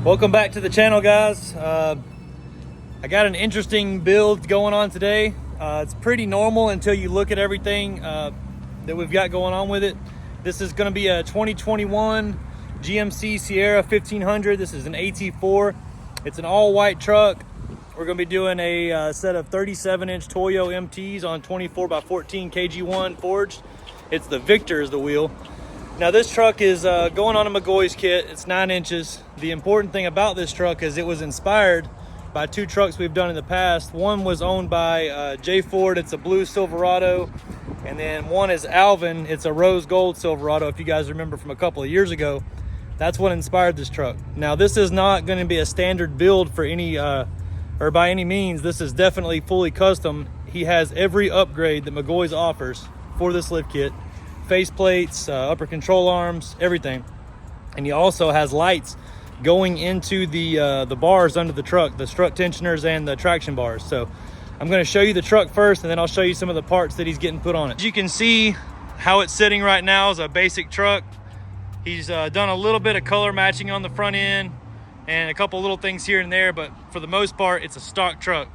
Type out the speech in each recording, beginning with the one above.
Welcome back to the channel, guys. I got an interesting build going on today. It's pretty normal until you look at everything that we've got going on with it. This is going to be a 2021 GMC Sierra 1500. This is an AT4. It's an all-white truck. We're going to be doing a set of 37-inch Toyo MTs on 24x14 KG1 Forged. It's the Victor is the wheel. Now this truck is going on a McGaughys kit. It's 9 inches. The important thing about this truck is it was inspired by two trucks we've done in the past. One was owned by J Ford. It's a blue Silverado. And then one is Alvin. It's a rose gold Silverado, if you guys remember from a couple of years ago. That's what inspired this truck. Now this is not going to be a standard build for any or by any means. This is definitely fully custom. He has every upgrade that McGaughys offers for this lift kit. Face plates, upper control arms, everything. And he also has lights going into the bars under the truck, the strut tensioners and the traction bars. So I'm going to show you the truck first, and then I'll show you some of the parts that he's getting put on it. As you can see, how it's sitting right now is a basic truck. He's done a little bit of color matching on the front end and a couple little things here and there, but for the most part, it's a stock truck.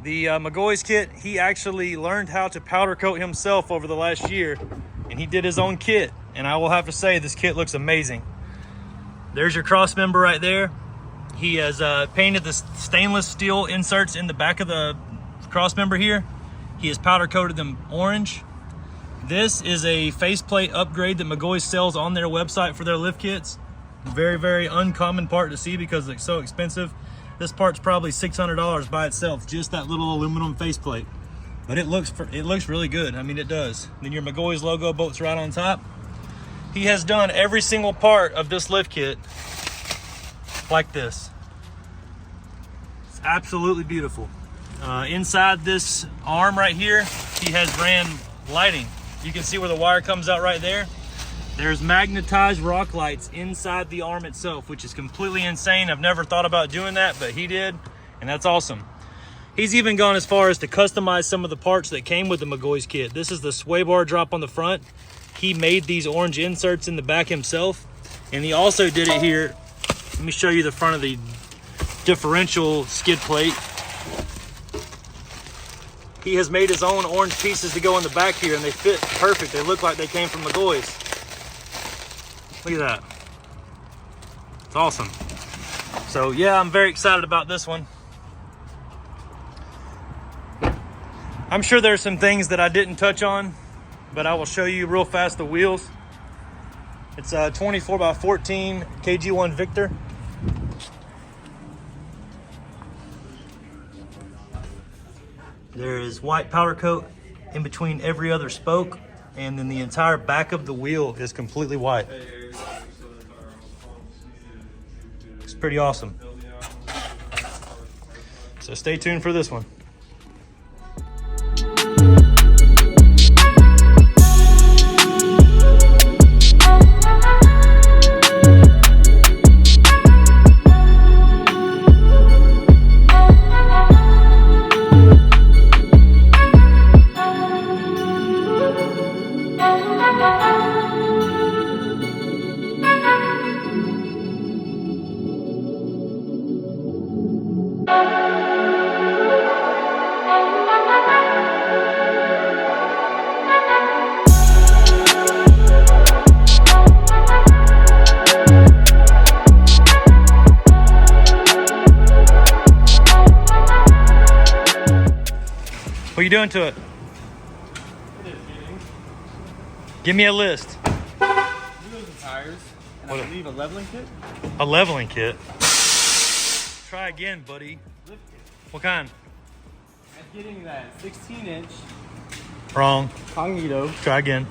The McGaughys kit, he actually learned how to powder coat himself over the last year, and he did his own kit. And I will have to say, this kit looks amazing. There's your cross member right there. He has painted the stainless steel inserts in the back of the cross member here. He has powder coated them orange. This is a faceplate upgrade that McGaughys sells on their website for their lift kits. Very, very uncommon part to see because it's so expensive. This part's probably $600 by itself, just that little aluminum faceplate. But it looks really good. I mean, it does. Then your McGaughys logo bolts right on top. He has done every single part of this lift kit like this. It's absolutely beautiful. Inside this arm right here, he has ran lighting. You can see where the wire comes out right there. There's magnetized rock lights inside the arm itself, which is completely insane. I've never thought about doing that, but he did, and that's awesome. He's even gone as far as to customize some of the parts that came with the McGaughys kit. This is the sway bar drop on the front. He made these orange inserts in the back himself, and he also did it here. Let me show you the front of the differential skid plate. He has made his own orange pieces to go in the back here, and they fit perfect. They look like they came from McGaughys. Look at that. It's awesome. So yeah, I'm very excited about this one. I'm sure there's some things that I didn't touch on, but I will show you real fast the wheels. It's a 24x14 KG1 Victor. There is white powder coat in between every other spoke, and then the entire back of the wheel is completely white. It's pretty awesome. So stay tuned for this one. What are you doing to it? Give me a list. Wheels and tires, and I believe a leveling kit. A leveling kit? Try again, buddy. Lift kit. What kind? I'm getting that 16-inch. Wrong. Cognito. Try again.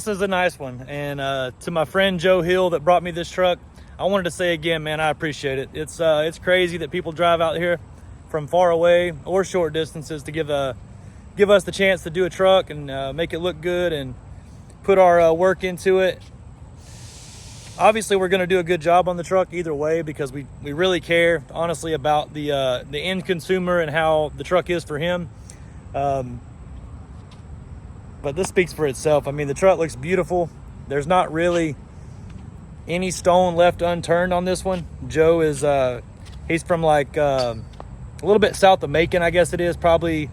This is a nice one. And to my friend Joe Hill that brought me this truck, I wanted to say again, man, I appreciate it. It's crazy that people drive out here from far away or short distances to give us the chance to do a truck and make it look good and put our work into it. Obviously, we're going to do a good job on the truck either way because we really care, honestly, about the end consumer and how the truck is for him. But this speaks for itself. I mean, the truck looks beautiful. There's not really any stone left unturned on this one. Joe is, he's from like a little bit south of Macon, I guess it is. Probably,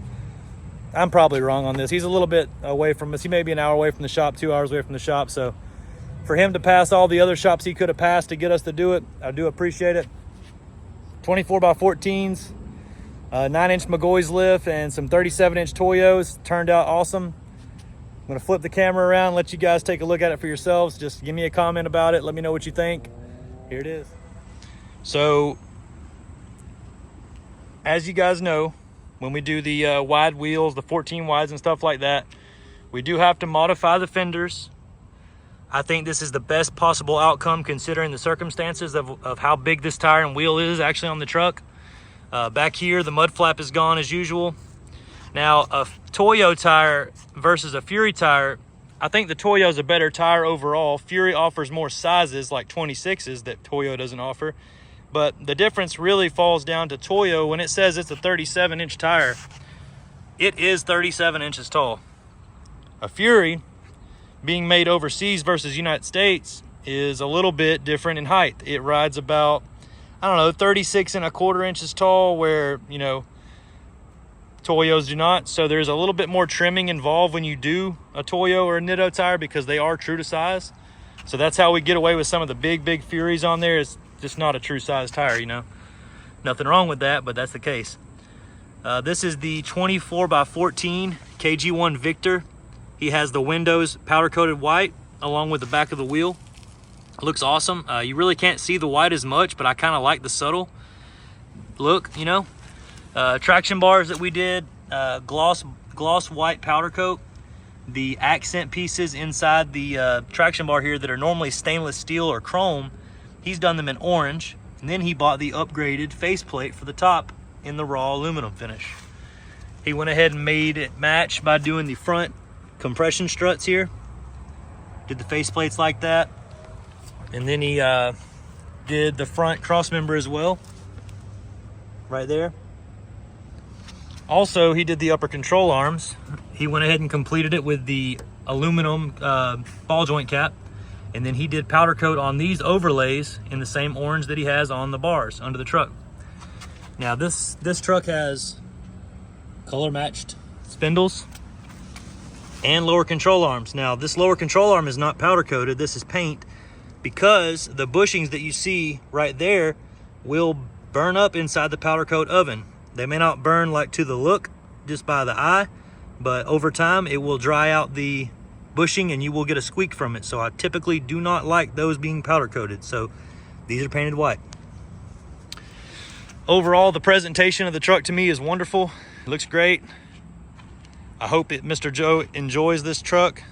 I'm probably wrong on this. He's a little bit away from us. He may be an hour away from the shop, 2 hours away from the shop. So for him to pass all the other shops he could have passed to get us to do it, I do appreciate it. 24x14s, 9-inch McGaughys lift, and some 37-inch Toyos. Turned out awesome. I'm gonna flip the camera around, let you guys take a look at it for yourselves. Just give me a comment about it. Let me know what you think. Here it is. So, as you guys know, when we do the wide wheels, the 14 wides and stuff like that, we do have to modify the fenders. I think this is the best possible outcome considering the circumstances of how big this tire and wheel is actually on the truck. Back here, the mud flap is gone as usual. Now, a Toyo tire versus a Fury tire, I think the Toyo is a better tire overall. Fury offers more sizes like 26s that Toyo doesn't offer. But the difference really falls down to Toyo. When it says it's a 37-inch tire, it is 37 inches tall. A Fury, being made overseas versus United States, is a little bit different in height. It rides about, I don't know, 36.25 inches tall, where, you know, Toyos do not. So there's a little bit more trimming involved when you do a Toyo or a Nitto tire because they are true to size. So that's how we get away with some of the big Furies on there. It's just not a true size tire, you know. Nothing wrong with that, but that's the case. This is the 24x14 KG1 Victor. He has the windows powder coated white along with the back of the wheel. It looks awesome. You really can't see the white as much, but I kind of like the subtle look, you know. Traction bars that we did, gloss white powder coat. The accent pieces inside the traction bar here that are normally stainless steel or chrome, he's done them in orange. And then he bought the upgraded faceplate for the top in the raw aluminum finish. He went ahead and made it match by doing the front compression struts here. Did the faceplates like that. And then he did the front cross member as well, right there. Also, he did the upper control arms. He went ahead and completed it with the aluminum ball joint cap. And then he did powder coat on these overlays in the same orange that he has on the bars under the truck. Now this truck has color matched spindles and lower control arms. Now this lower control arm is not powder coated, this is paint, because the bushings that you see right there will burn up inside the powder coat oven. They may not burn like to the look just by the eye, but over time it will dry out the bushing and you will get a squeak from it. So I typically do not like those being powder coated. So these are painted white. Overall, the presentation of the truck to me is wonderful. It looks great. I hope Mr. Joe enjoys this truck.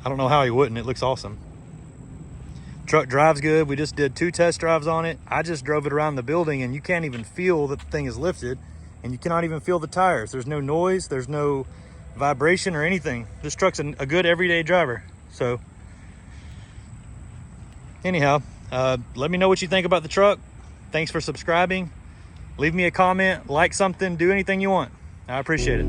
I don't know how he wouldn't. It looks awesome. Truck drives good. We just did 2 test drives on it. I just drove it around the building and you can't even feel that the thing is lifted, and you cannot even feel the tires. There's no noise, there's no vibration or anything. This truck's a good everyday driver. So anyhow, let me know what you think about the truck. Thanks for subscribing. Leave me a comment, like something, do anything you want. I appreciate it.